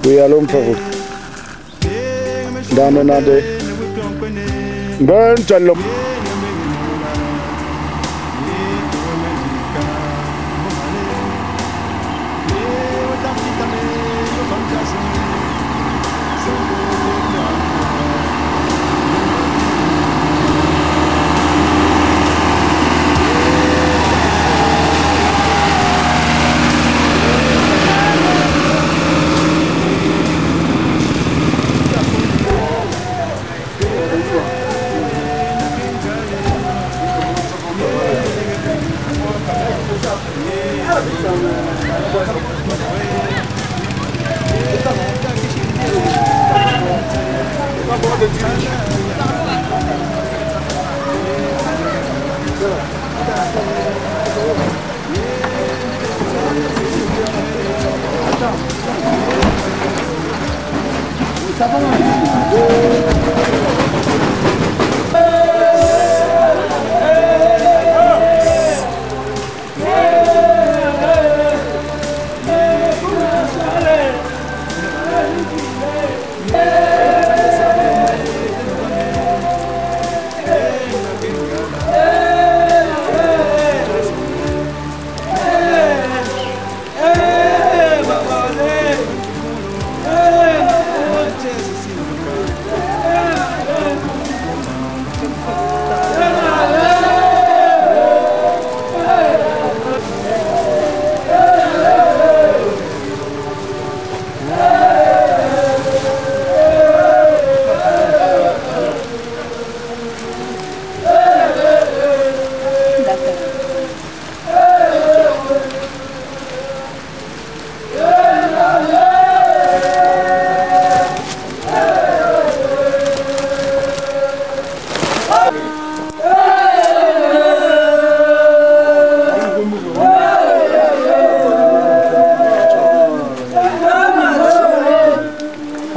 Oui, allô, Mporo. Dans Nade. Ben, Chalom.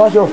Bonjour.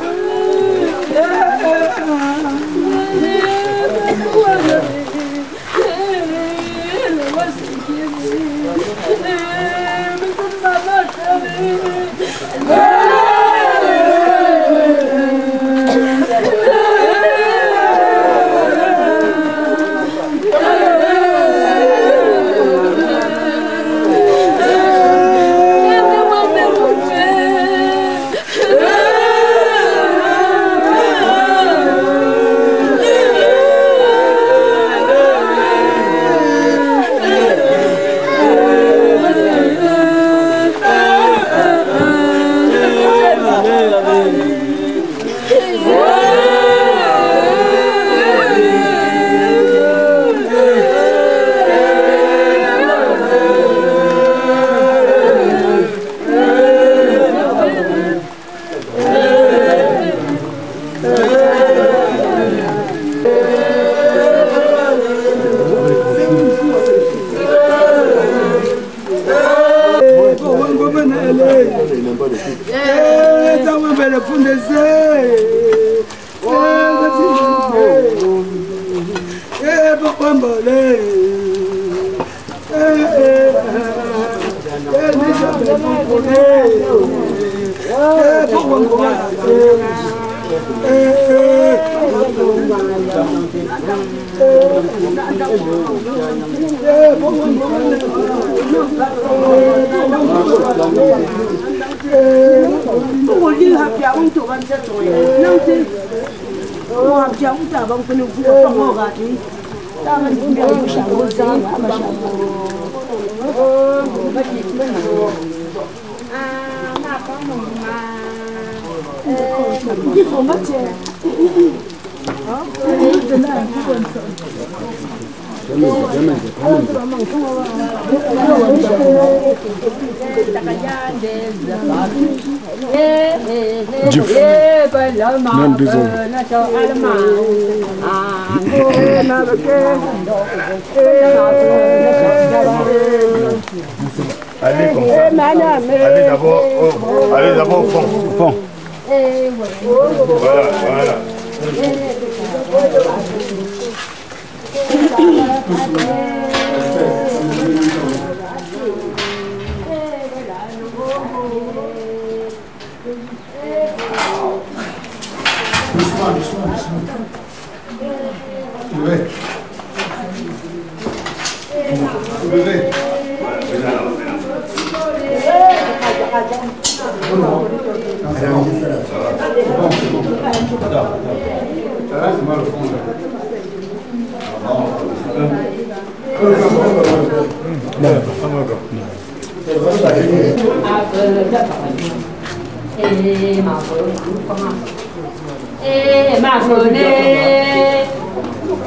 Allez comme ça. Allez d'abord au fond. Au fond. Voilà, voilà.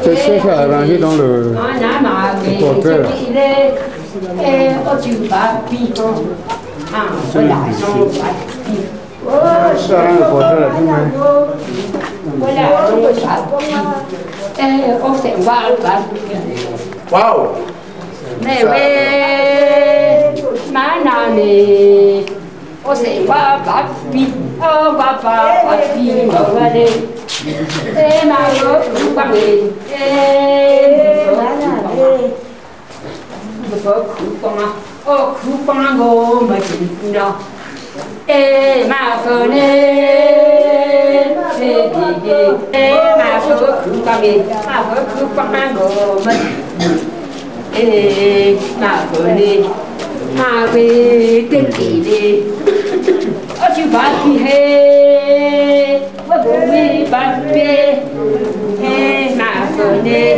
C'est ça arrangé dans le portrait là. Ça rend le portrait là tout-même. Waouh! Mẹ má nào nè ô sẽ qua bát pi ô qua bát pi mà qua đây ê mà nó cũng qua đây ê mà có khu quang ô khu quang ngô mà chỉ nó ê mà phơi nè ê mà phơi khu quang đi mà phơi khu quang ngô mà ê mà phơi đi mà về tên kỳ đi ở chỗ bạn thì hè ở bố mi bạn về hè mà phơi đi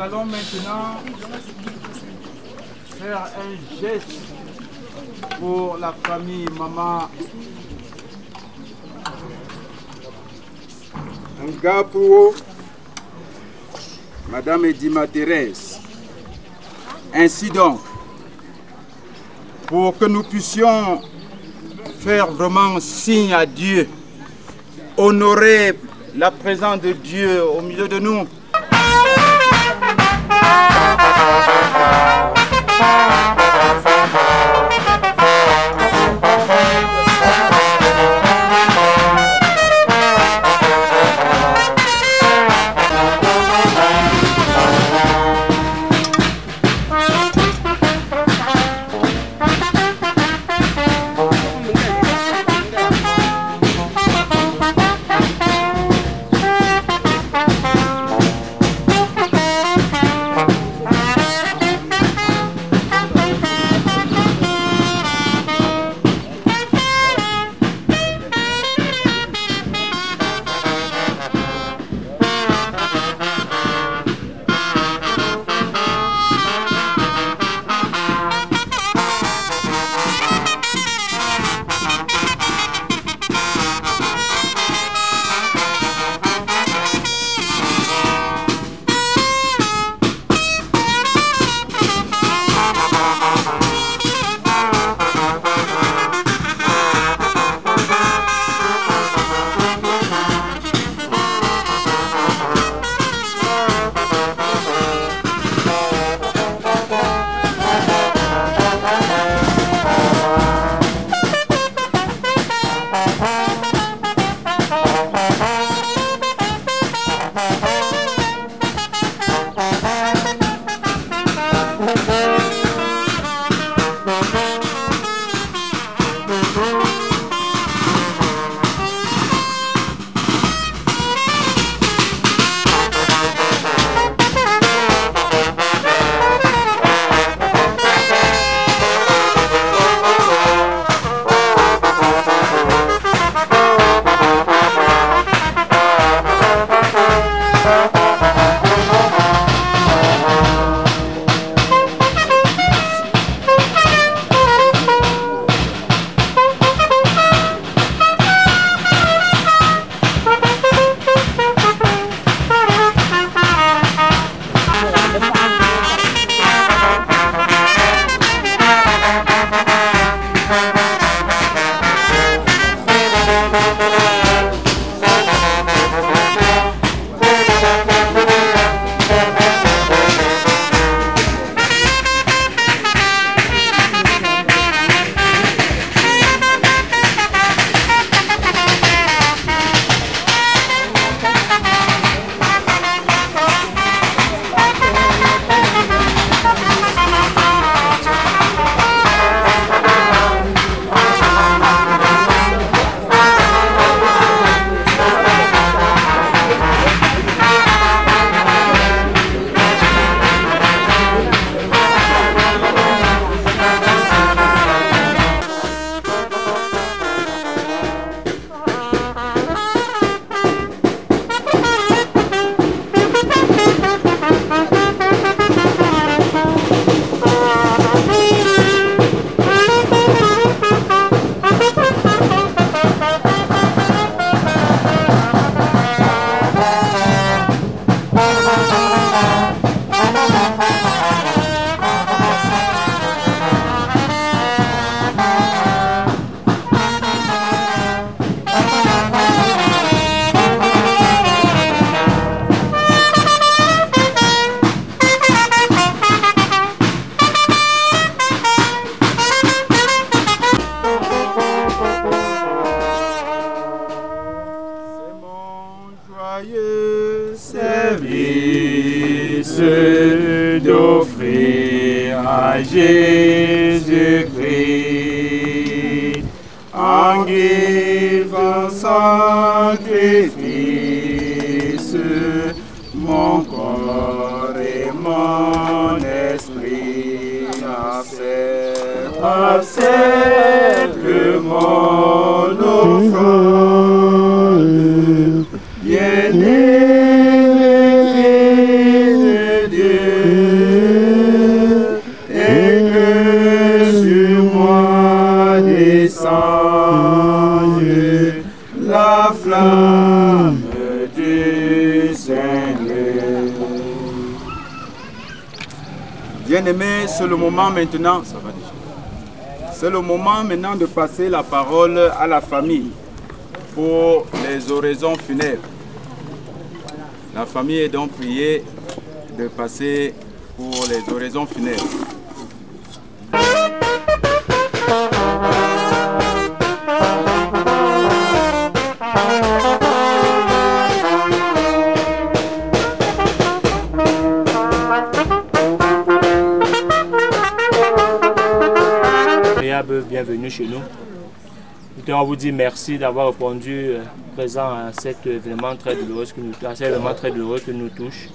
Nous allons maintenant faire un geste pour la famille maman. Un gars pour Madame Edima Thérèse. Ainsi donc, pour que nous puissions faire vraiment signe à Dieu, honorer la présence de Dieu au milieu de nous. Jésus-Christ, en guérison sacrifice, mon corps et mon esprit accepte mon offrande, bien-aimé Fils de Dieu, et que sur moi descende la flamme du Seigneur. Bien-aimé, c'est le moment maintenant, ça va déjà. C'est le moment maintenant de passer la parole à la famille pour les oraisons funèbres. La famille est donc priée de passer pour les oraisons funèbres. Bienvenue chez nous. Nous tenons à vous dire merci d'avoir répondu présent à cet événement très douloureux qui nous touche.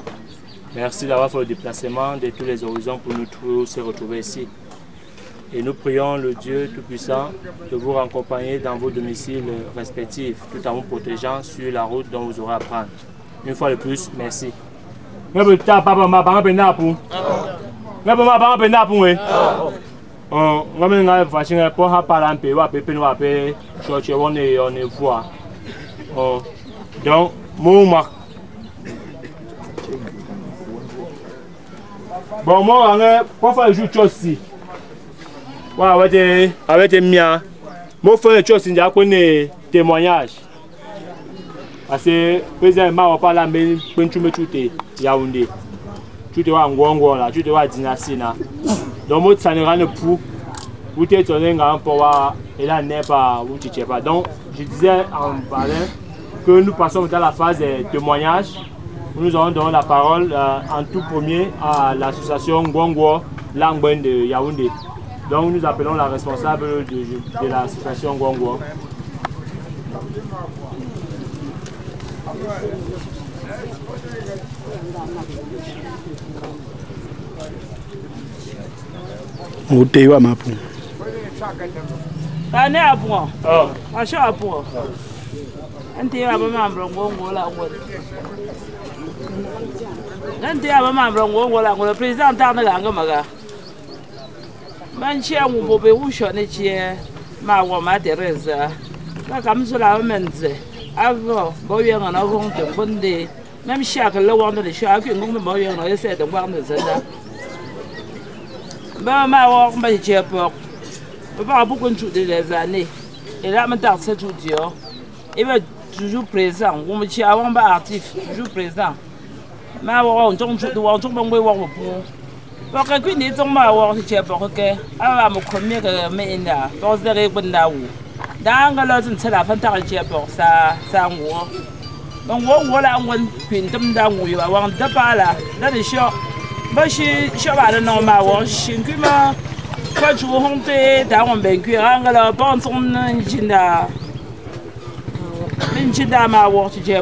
Merci d'avoir fait le déplacement de tous les horizons pour nous tous se retrouver ici. Et nous prions le Dieu Tout-Puissant de vous raccompagner dans vos domiciles respectifs, tout en vous protégeant sur la route dont vous aurez à prendre. Une fois de plus, merci. Donc, bon, moi, on va jouer aussi. Avec des miens, moi, je fais des choses, témoignages. Parce que, présentement, on parle de Yaoundé. Tu te vois en Gouango, tu te vois à Dynastie. Donc, moi, ça ne rend pour vous t'étonner pour voir, et là, n'est pas, vous ne sais pas. Donc, je disais en parlant que nous passons dans la phase des témoignages. Nous allons donner la parole en tout premier à l'association Gouango Langben de Yaoundé. Donc, nous appelons la responsable de l'association Gouango. Mutewa mapu. Tane apo. Asho apo. Anti aba mambro ngongo la ngol. Anti aba mambro ngongo la ngol president ta na nga maga. Man che mu bobe usho ne che ma wo ma Teresa. La kamso la menze. Avo bo yenga na hong de bonde. Même chaque le wando de chaque ngom bo yenga essaie de voir de ça. Ben, ma j'ai peur. Je ne pas beaucoup des années. Et là, maintenant, c'est tout dur. Il est toujours présent. On me dit avant, actif, toujours présent. Mais on tombe sur le monde, on tombe sur le monde. Parce que quand on tombe sur le monde, on me connaît que maintenant, parce que les gens là où. Dans le temps, c'est la fin de la pour ça, ça moi. Donc, on là, on peut tomber dans le monde, on ne pas là, dans les champs. Je suis allé dans ma voie, je suis quand je rentre dans mon bain, je suis allé dans ma voie, je suis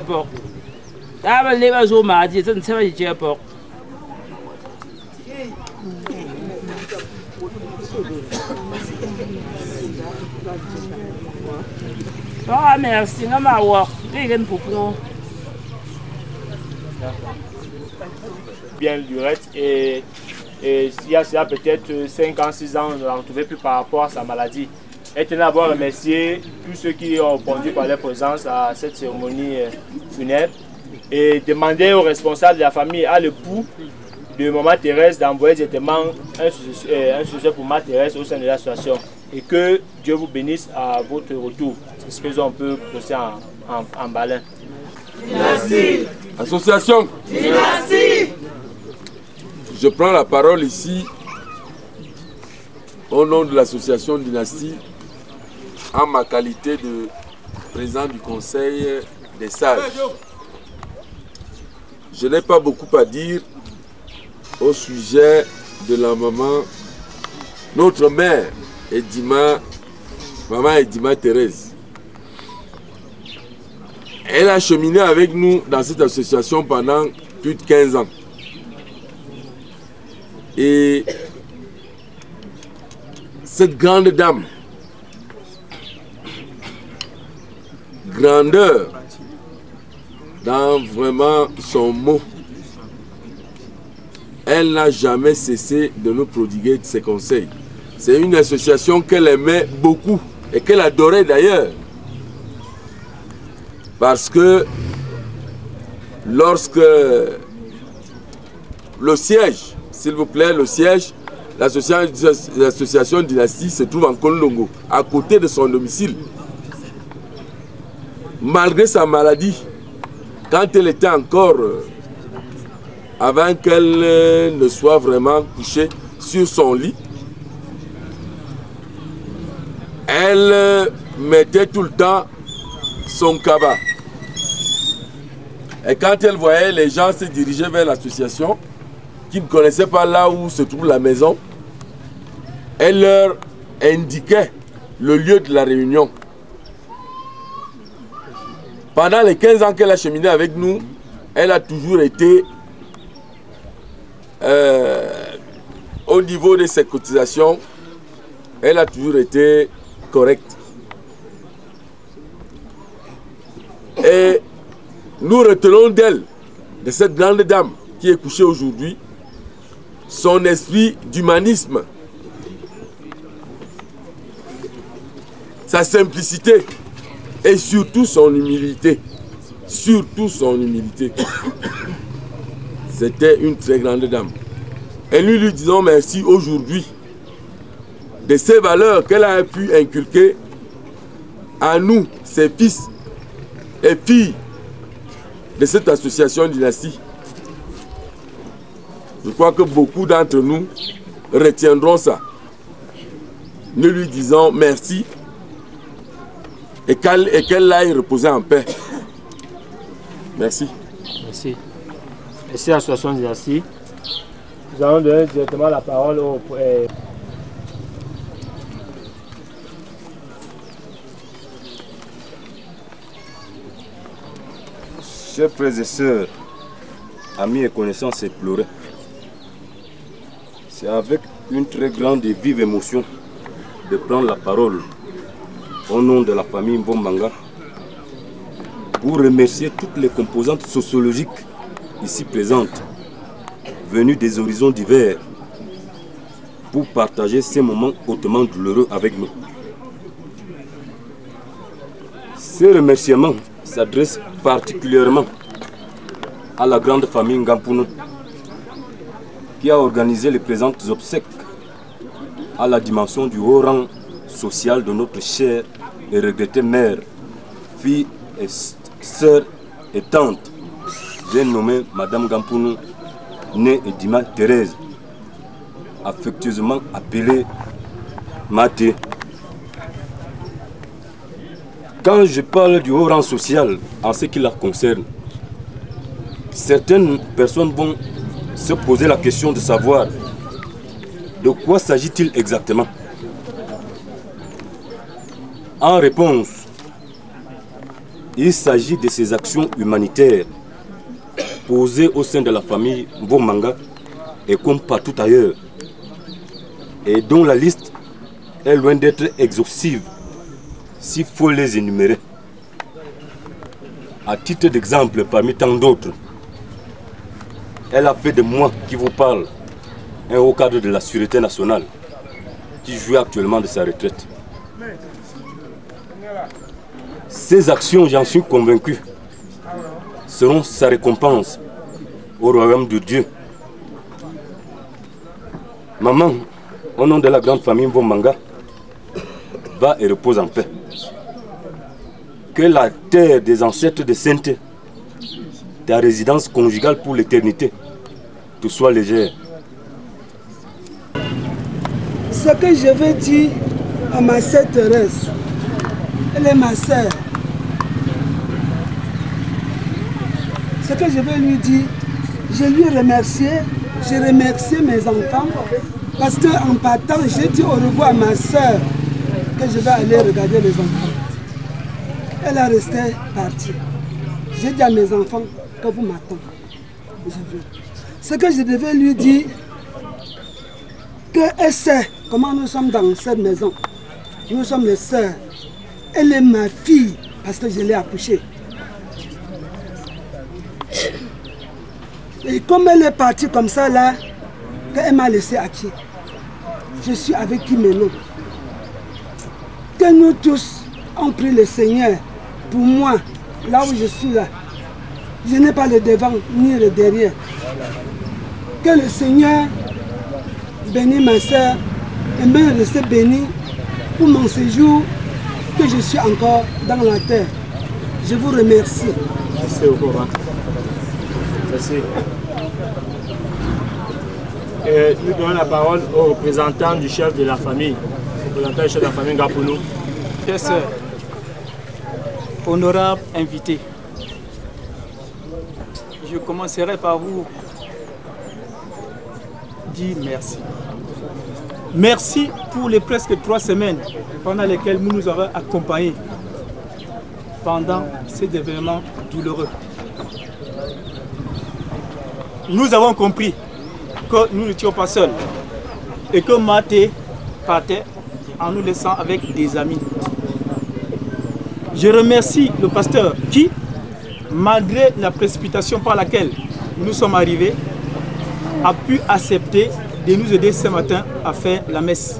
allé dans les jours mardi, je ne sais pas si j'ai peur. Merci, je ma voie, je pour bien Lurette et il y a peut-être 5 ans, 6 ans, on ne la retrouvait plus par rapport à sa maladie. Et tenait à avoir remercié tous ceux qui ont répondu par leur présence à cette cérémonie funèbre et demander aux responsables de la famille, à l'époux de Maman Thérèse d'envoyer directement un sujet pour Maman Thérèse au sein de l'association et que Dieu vous bénisse à votre retour. C'est ce que l'on peut poser en balin. Dynastie. Association. Dynastie. Je prends la parole ici au nom de l'association Dynastie en ma qualité de président du conseil des sages. Je n'ai pas beaucoup à dire au sujet de la maman notre mère, Edima, maman Edima Thérèse. Elle a cheminé avec nous dans cette association pendant plus de 15 ans. Et cette grande dame, grandeur dans vraiment son mot, elle n'a jamais cessé de nous prodiguer ses conseils. C'est une association qu'elle aimait beaucoup et qu'elle adorait d'ailleurs. Parce que lorsque le siège, s'il vous plaît, le siège, l'association Dynastie se trouve en Kolongo, à côté de son domicile. Malgré sa maladie, quand elle était encore, avant qu'elle ne soit vraiment couchée sur son lit, elle mettait tout le temps son cabas. Et quand elle voyait les gens se diriger vers l'association, qui ne connaissaient pas là où se trouve la maison, elle leur indiquait le lieu de la réunion. Pendant les 15 ans qu'elle a cheminé avec nous, elle a toujours été au niveau de ses cotisations, elle a toujours été correcte. Et nous retenons d'elle, de cette grande dame qui est couchée aujourd'hui, son esprit d'humanisme, sa simplicité et surtout son humilité. Surtout son humilité. C'était une très grande dame. Et nous lui disons merci aujourd'hui de ces valeurs qu'elle a pu inculquer à nous, ses fils et filles de cette association Dynastie. Je crois que beaucoup d'entre nous retiendront ça. Nous lui disons merci et qu'elle aille reposer en paix. Merci. Merci. Merci à l'association Dynastie. Nous allons donner directement la parole au... Chers frères et sœurs, amis et connaissances éplorés, c'est avec une très grande et vive émotion de prendre la parole au nom de la famille Mvombanga pour remercier toutes les composantes sociologiques ici présentes, venues des horizons divers, pour partager ces moments hautement douloureux avec nous. Ces remerciements s'adressent particulièrement à la grande famille Ngampounou qui a organisé les présentes obsèques à la dimension du haut rang social de notre chère et regrettée mère, fille et sœur et tante. J'ai nommé Madame Ngampounou, née Edima Thérèse, affectueusement appelée Maté. Quand je parle du haut rang social en ce qui la concerne, certaines personnes vont se poser la question de savoir de quoi s'agit-il exactement. En réponse, il s'agit de ces actions humanitaires posées au sein de la famille Mvombanga et comme partout ailleurs, et dont la liste est loin d'être exhaustive s'il faut les énumérer. À titre d'exemple, parmi tant d'autres, elle a fait de moi qui vous parle un haut cadre de la Sûreté nationale qui jouit actuellement de sa retraite. Ces actions, j'en suis convaincu, seront sa récompense au royaume de Dieu. Maman, au nom de la grande famille Mvombanga, va et repose en paix. Que la terre des ancêtres de sainteté, ta résidence conjugale pour l'éternité, te soit légère. Ce que je veux dire à ma sœur Thérèse, elle est ma sœur. Ce que je veux lui dire, je lui remercie, je remercie mes enfants, Parce qu'en partant, j'ai dit au revoir à ma soeur que je vais aller regarder les enfants. Elle a resté partie. J'ai dit à mes enfants que vous m'attendez. Je viens. Ce que je devais lui dire, qu'elle sait comment nous sommes dans cette maison. Nous sommes les sœurs. Elle est ma fille parce que je l'ai accouchée. Et comme elle est partie comme ça là, qu'elle m'a laissé à qui? Je suis avec qui maintenant? Que nous tous on prie le Seigneur pour moi, là où je suis là. Je n'ai pas le devant ni le derrière. Que le Seigneur bénisse ma soeur et me rester béni pour mon séjour que je suis encore dans la terre. Je vous remercie. Merci au revoir. Merci. Et nous donnons la parole au représentant du chef de la famille. Représentant du chef de la famille Ngapounou. Chers sœurs, honorables invités, je commencerai par vous dire merci. Merci pour les presque 3 semaines pendant lesquelles vous nous avez accompagnés pendant ces événements douloureux. Nous avons compris que nous n'étions pas seuls et que Maté partait en nous laissant avec des amis. Je remercie le pasteur qui, malgré la précipitation par laquelle nous sommes arrivés, a pu accepter de nous aider ce matin à faire la messe.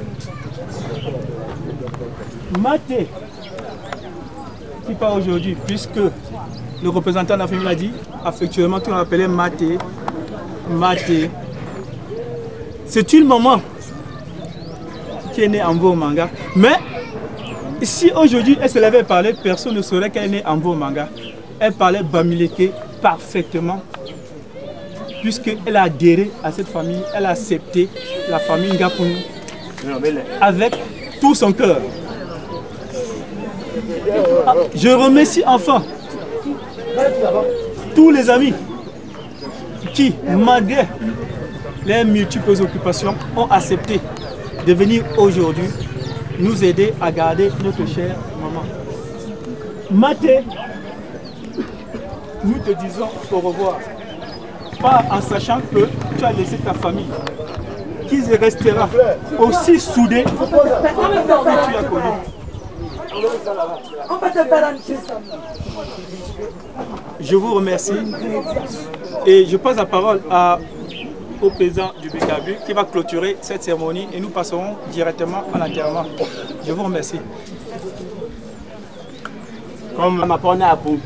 Maté, qui part aujourd'hui, puisque le représentant de la famille l'a dit, affectueusement, tout on l'appelait Maté. Maté. C'est une maman qui est née en Manga. Mais si aujourd'hui elle se levait et parlait, personne ne saurait qu'elle est née en Manga. Elle parlait Bamileke parfaitement, puisqu'elle a adhéré à cette famille, elle a accepté la famille Ngapounou avec tout son cœur. Je remercie enfin tous les amis qui, malgré les multiples occupations, ont accepté de venir aujourd'hui nous aider à garder notre chère maman. Maté, nous te disons au revoir. Pas en sachant que tu as laissé ta famille, qui restera aussi soudée que tu as connu. Je vous remercie et je passe la parole au président du Bikabu qui va clôturer cette cérémonie et nous passerons directement à l'enterrement. Je vous remercie. Comme ma pona a pou,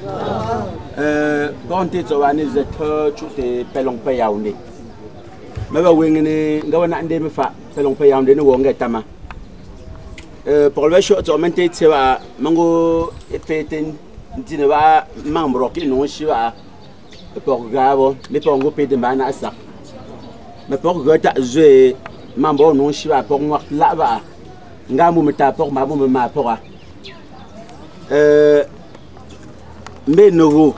quand tu es tu te pelong pa yaoundé. Mais bah oui, on a un fa pelong pa yaoundé nous on est tama. Pour le choix, tu as maintenu tu vas mango et pétin, tu ne vas membre qui nous chiva pour grave, mais pour un peu de mana ça. Mais pour que tu aies membre nous chiva pour moi là-bas, ngamu me tape pour ma boum ma pora. Mais nouveau,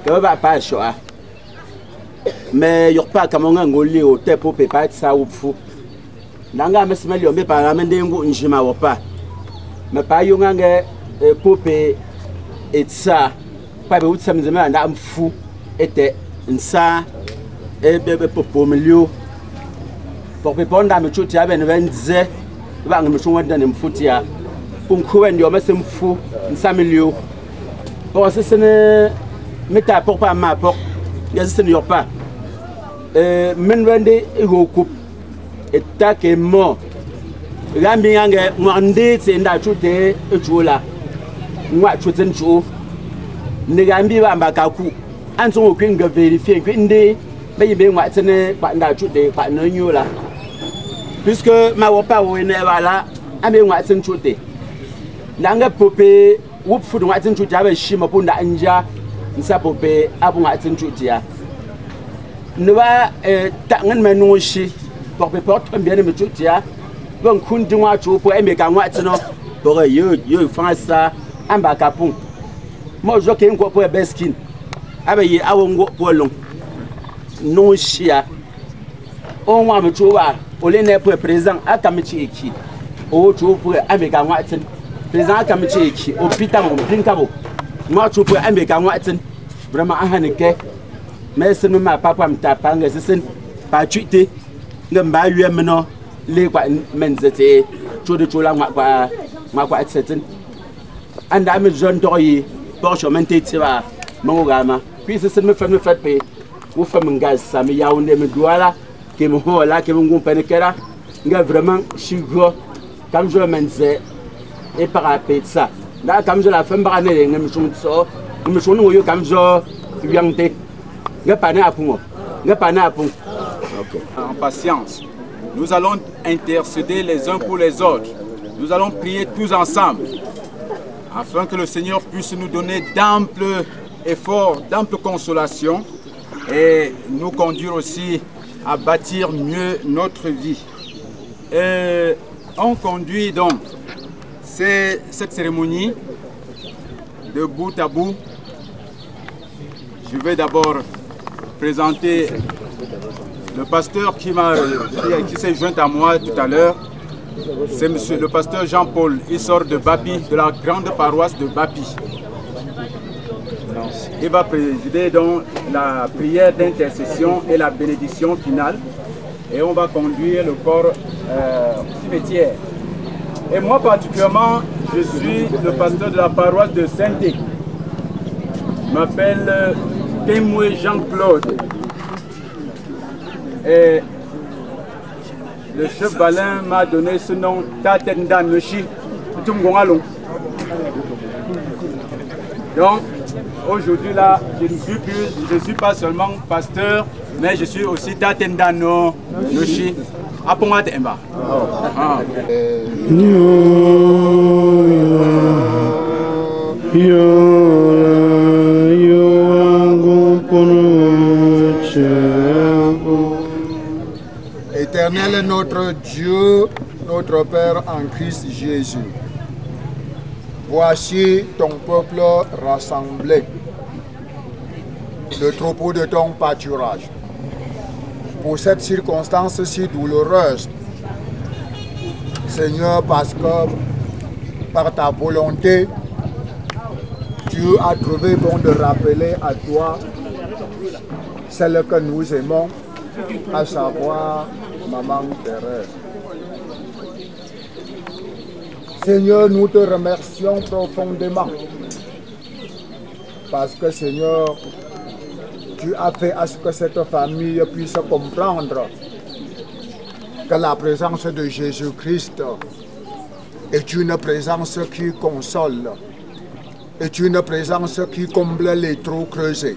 que va pas choix. Mais il n'y a pas comme on a ngoli au te pour pas être ça ou fou. Nanga me smell yo me par amende ngo njima wo pas. Mais pas yo nganga popé et ça. Pas be utsam zema na mfu était nsa e bebe popo milio. Pour répondre à me chuti ya ben venze ba ngam chunwa dan mfutia. Punko en yo me semfu nsa milio. Pour ce ne meta pour pas ma pour. Ya ce ne pas. Men vende ego coupe et tac est mort. Rambiange mwande c'est nda chute echola. Mwa chute ncho. Negambi ba mbakaku. Anso okwinga vérifier kwinde be mwa tsene ba nda chute ba nyola. Puisque ma wopa wene wala ame mwa tsene chute. Nanga popé wup fu mwa tsene chute aba shima punda anja nsa popé abu mwa tsene chute ya. Nous allons nous chier pour porter bien de métier. Bon, quand tu as tout pour aimer quand tu as pour faire ça, un bacapon. Moi, je suis un peu pour beskin. Avec un pour long. Non, chia. On va me trouver Olé n'est pas présent à Kamichi Eki. Au tout pour Amega Watson. Présent à Kamichi Eki. Au Pitamo, Drinkabo. Moi, tu peux Amega Watson. Vraiment à Haneke. Mais c'est ma papa me tapant, c'est pas tuité. Ne m'a eu un menon. Les menzete. Tout de tout là, ma quoi, etc. And I'm a jeune doyer. Porche, mentetiva. Mongama. Puis c'est me fait payer. Vous faites mon gaz, ça me yaoundé me douala. Qui me ho là, qui me gon penekera. Nga vraiment, je suis gros. Comme je me disais, et par rapport ça. Là, comme je la femme banée, je me suis dit, comme je viens de nga pas à pour nga pas à pour. En patience, nous allons intercéder les uns pour les autres. Nous allons prier tous ensemble afin que le Seigneur puisse nous donner d'amples efforts, d'amples consolations et nous conduire aussi à bâtir mieux notre vie. Et on conduit donc cette cérémonie de bout à bout. Je vais d'abord présenter le pasteur qui s'est joint à moi tout à l'heure. C'est monsieur le pasteur Jean-Paul. Il sort de Bapi, de la grande paroisse de Bapi. Il va présider donc la prière d'intercession et la bénédiction finale. Et on va conduire le corps au cimetière. Et moi particulièrement, je suis le pasteur de la paroisse de Saint-Étienne. Je m'appelle Témoin Jean-Claude. Et le chef Balin m'a donné ce nom Tatenda Noshi Tumgongalong. Donc, aujourd'hui là, je ne suis pas seulement pasteur, mais je suis aussi Tatenda Noshi Apongat Emba. Éternel notre Dieu, notre Père en Christ Jésus, voici ton peuple rassemblé, le troupeau de ton pâturage. Pour cette circonstance si douloureuse, Seigneur, parce que par ta volonté, tu as trouvé bon de rappeler à toi celle que nous aimons, à savoir Maman Thérèse. Seigneur, nous te remercions profondément parce que, Seigneur, tu as fait à ce que cette famille puisse comprendre que la présence de Jésus-Christ est une présence qui console, est une présence qui comble les trous creusés,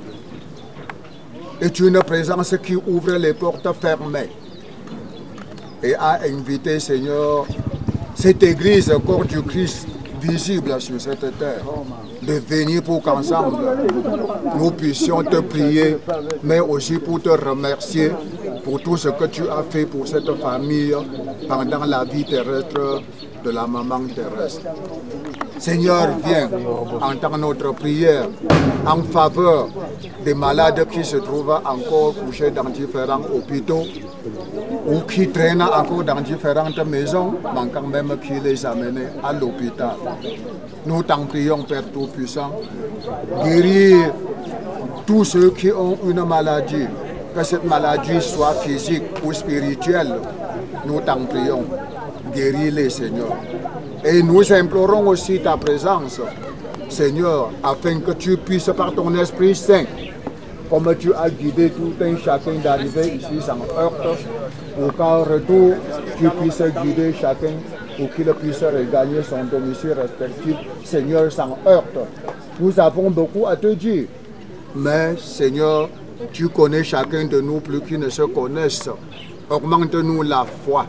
est une présence qui ouvre les portes fermées et a invité, Seigneur, cette église, corps du Christ, visible sur cette terre, de venir pour qu'ensemble nous puissions te prier, mais aussi pour te remercier pour tout ce que tu as fait pour cette famille pendant la vie terrestre de la maman Thérèse. Seigneur, viens, entends notre prière en faveur des malades qui se trouvent encore couchés dans différents hôpitaux ou qui traînent encore dans différentes maisons, manquant même qui les amène à l'hôpital. Nous t'en prions, Père Tout-Puissant, guérir tous ceux qui ont une maladie, que cette maladie soit physique ou spirituelle. Nous t'en prions, guéris-les, Seigneur. Et nous implorons aussi ta présence, Seigneur, afin que tu puisses par ton Esprit Saint, comme tu as guidé tout un chacun d'arriver ici sans heurte, pour qu'en retour, tu puisses guider chacun pour qu'il puisse regagner son domicile respectif, Seigneur, sans heurte. Nous avons beaucoup à te dire, mais Seigneur, tu connais chacun de nous plus qu'ils ne se connaissent. Augmente-nous la foi.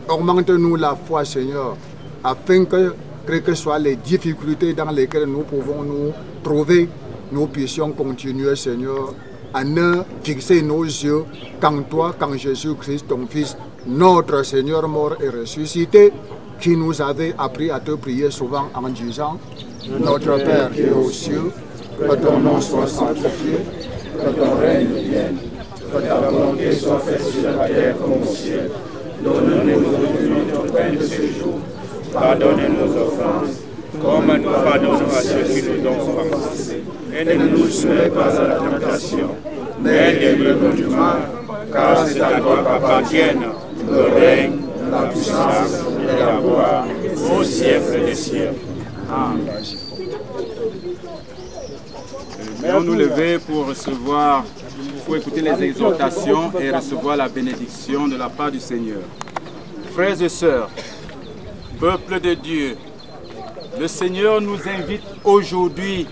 Augmente-nous la foi, Seigneur, afin que, quelles que soient les difficultés dans lesquelles nous pouvons nous trouver, nous puissions continuer, Seigneur, à ne fixer nos yeux qu'en toi, qu'en Jésus-Christ, ton Fils, notre Seigneur mort et ressuscité, qui nous avait appris à te prier souvent en disant: Notre Père qui est aux cieux, que ton nom soit sanctifié, que ton règne vienne, que ta volonté soit faite sur la terre comme au ciel. Donne-nous aujourd'hui notre pain de ce jour. Pardonne nos offenses, comme nous pardonnons à ceux qui nous ont offensés. Et ne nous soumets pas à la tentation, mais délivre-nous du mal, car c'est à toi qu'appartiennent le règne, la puissance et la gloire au siècle des siècles. Amen. Nous nous lever pour recevoir, pour écouter les exhortations et recevoir la bénédiction de la part du Seigneur. Frères et sœurs, peuple de Dieu, le Seigneur nous invite aujourd'hui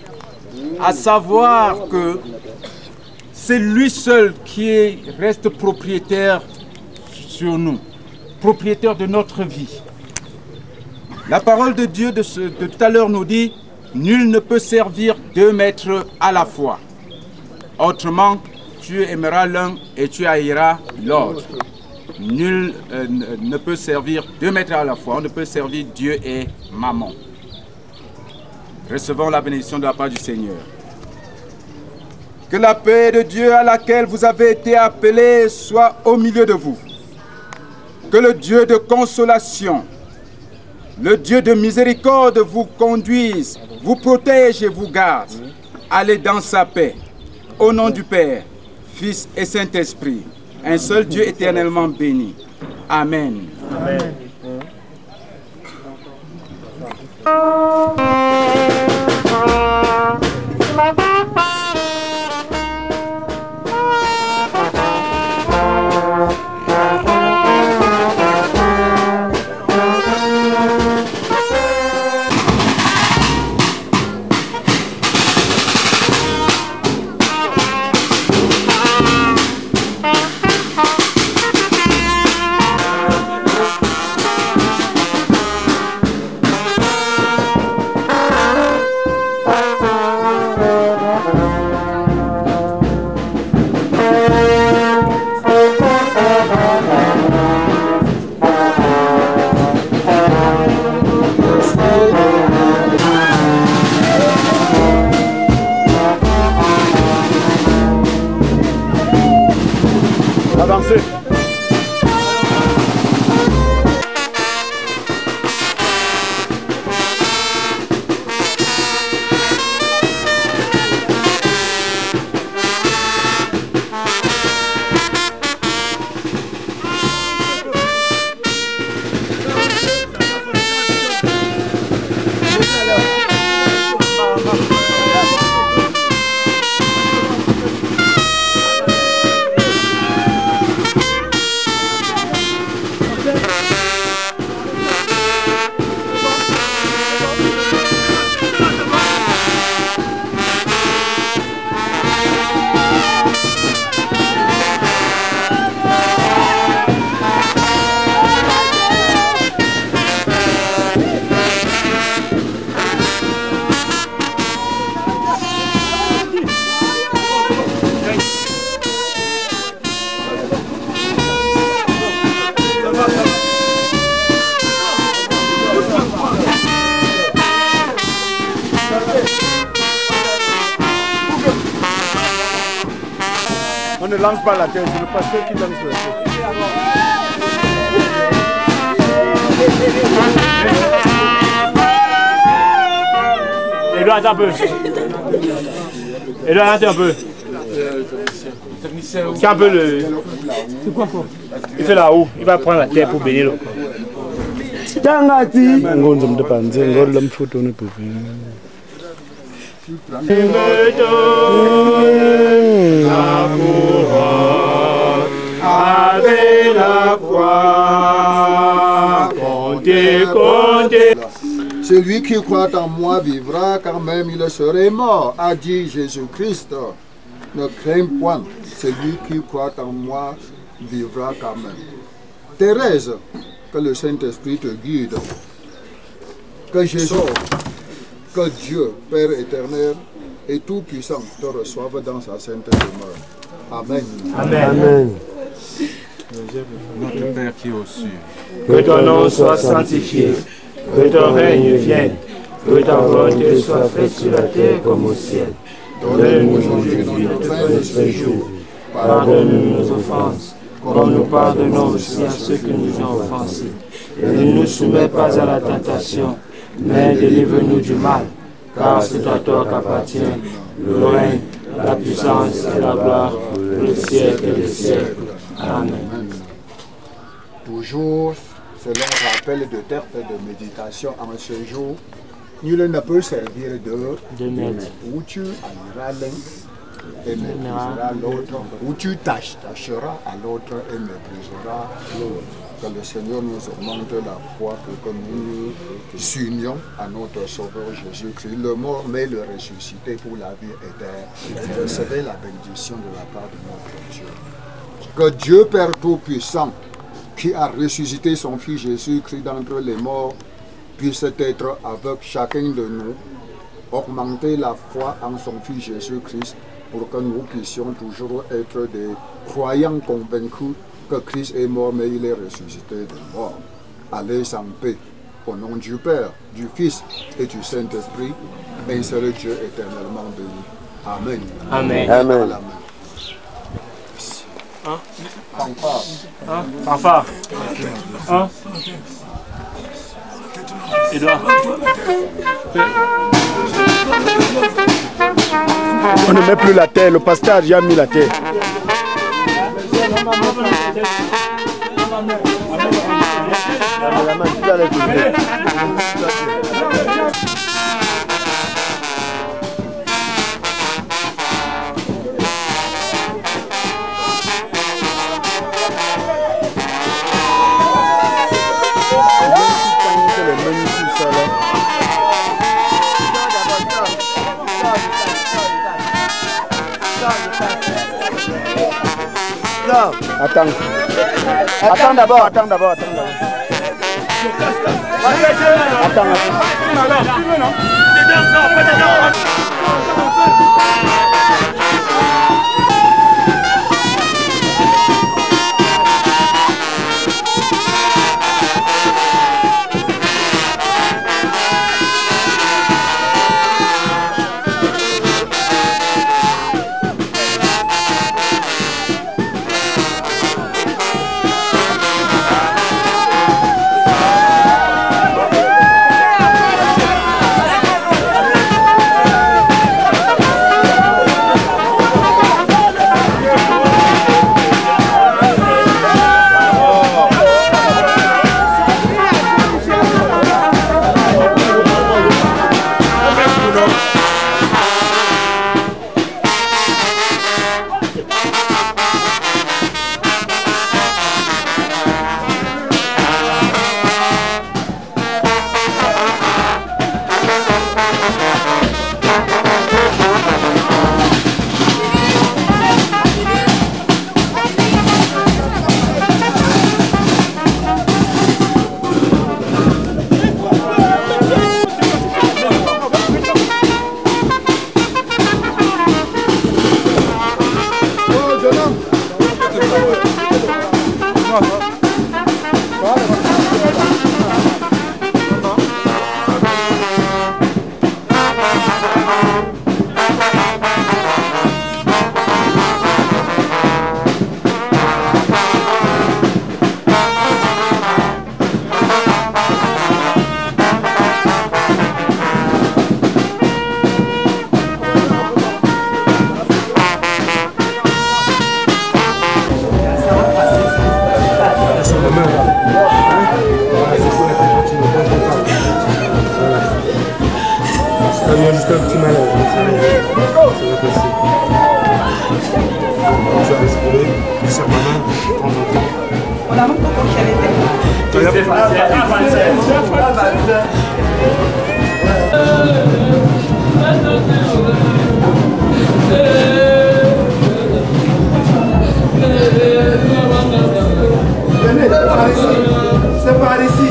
à savoir que c'est lui seul qui reste propriétaire sur nous, propriétaire de notre vie. La parole de Dieu de tout à l'heure nous dit: nul ne peut servir 2 maîtres à la fois. Autrement, tu aimeras l'un et tu haïras l'autre. Nul ne peut servir 2 maîtres à la fois. On ne peut servir Dieu et Mammon. Recevons la bénédiction de la part du Seigneur. Que la paix de Dieu à laquelle vous avez été appelés soit au milieu de vous. Que le Dieu de consolation, le Dieu de miséricorde vous conduise, vous protège et vous garde. Allez dans sa paix. Au nom du Père, Fils et Saint-Esprit, un seul Dieu éternellement béni. Amen. Amen. Avancez. On ne lance pas la terre, c'est le pasteur qui lance la terre. Il doit attendre un peu. Il doit attendre un peu. C'est un peu le... C'est quoi quoi? Il fait là-haut, il va prendre la terre pour bénir le corps. Tangati. Ngonzo mdepanze ngolo mfuto ne popi. La couronne avec la croix. Comptez, comptez. Celui qui croit en moi vivra quand même il serait mort, a dit Jésus-Christ. Ne crains point, celui qui croit en moi vivra quand même. Thérèse, que le Saint-Esprit te guide. Que Jésus, que Dieu, Père éternel et tout-puissant, te reçoive dans sa sainte demeure. Amen. Amen. Amen. Notre Père qui est aux cieux, que ton nom soit sanctifié, que ton règne vienne, que ta volonté soit faite sur la terre comme au ciel. Donne-nous aujourd'hui notre pain de ce jour. Pardonne-nous nos offenses, comme nous pardonnons aussi à ceux qui nous ont offensés. Et ne nous soumets pas à la tentation, mais délivre-nous du mal, car c'est à toi qu'appartient le règne, la puissance et la gloire pour le siècle des siècles. Amen. Toujours, selon le rappel de texte de méditation en ce jour, nul ne peut servir de maître. Ou tu haïras l'un et mépriseras l'autre, ou tu tâcheras à l'autre et mépriseras l'autre. Que le Seigneur nous augmente la foi pour que nous unions à notre Sauveur Jésus-Christ, le mort mais le ressuscité pour la vie éternelle. Recevez la bénédiction de la part de notre Dieu. Que Dieu Père Tout-Puissant, qui a ressuscité son Fils Jésus-Christ d'entre les morts, puisse être avec chacun de nous, augmenter la foi en son Fils Jésus-Christ pour que nous puissions toujours être des croyants convaincus que Christ est mort mais il est ressuscité des morts. Allez en paix, au nom du Père, du Fils et du Saint-Esprit, et seul Dieu éternellement béni. Amen. Amen. Amen. Hein? Fanfare. Hein? Edouard. On ne met plus la terre, le pasteur a déjà mis la terre. Attends. Attends d'abord. C'est par ici.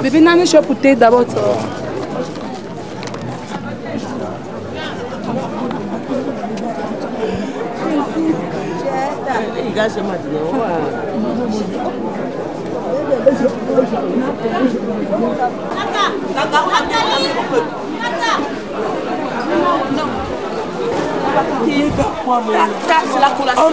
Bébé, n'a pas chopé d'abord. C'est la collation.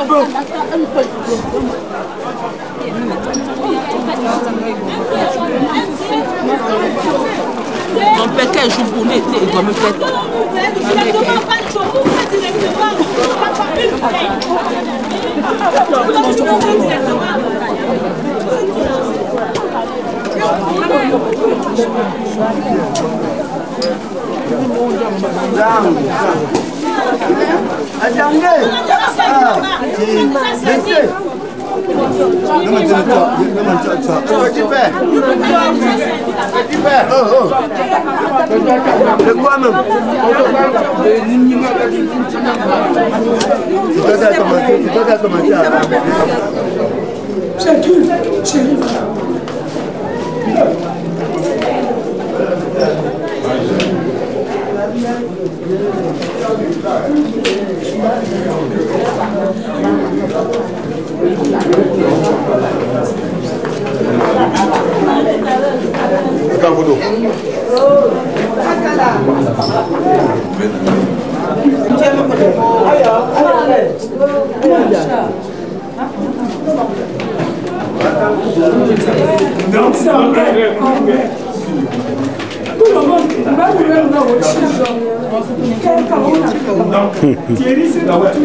Mon père, quel jour pour l'été, il doit me faire. Thierry, c'est la voiture.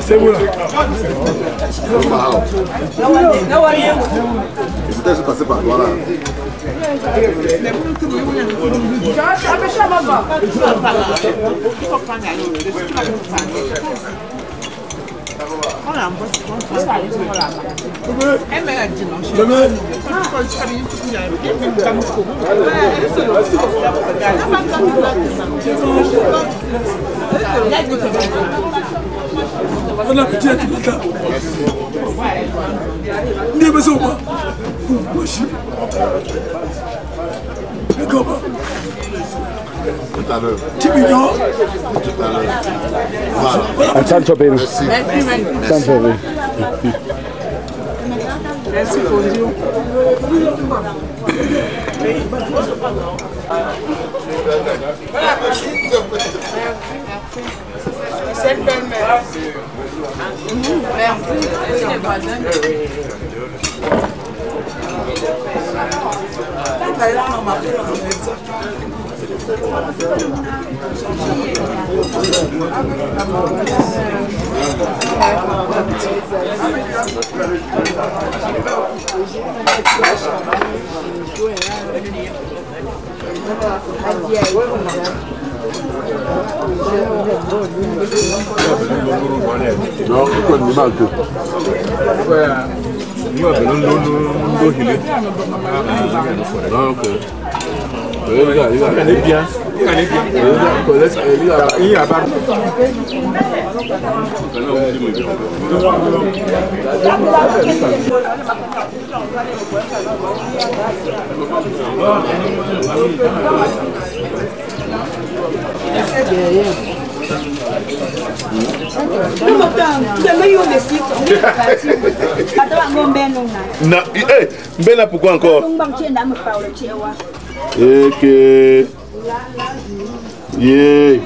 C'est bon là. Il faut se passer par toi là. Tout à l'heure. Tu es mignon. Tout à l'heure. Voilà. Sancho Baby. Merci. Sancho Baby. Merci pour Dieu. C'est le même. Non, c'est quoi le mal que nous appelons l'eau hilé. Ah, ok. Il est bien. Il a pas. Non, ben pourquoi encore? Et que yeah.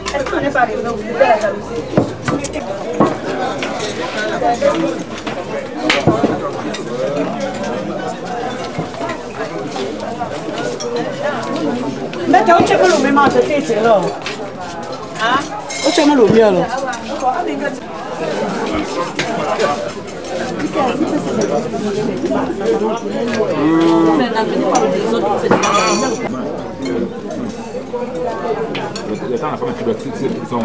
Mais tu as un peu le même à tête là. Ah? Tu as un peu le même là. Le temps, la femme qui doit fixer, ils sont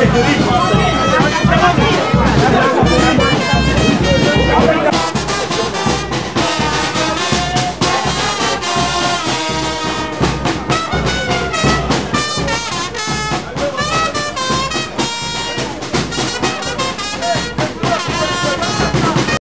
Allez,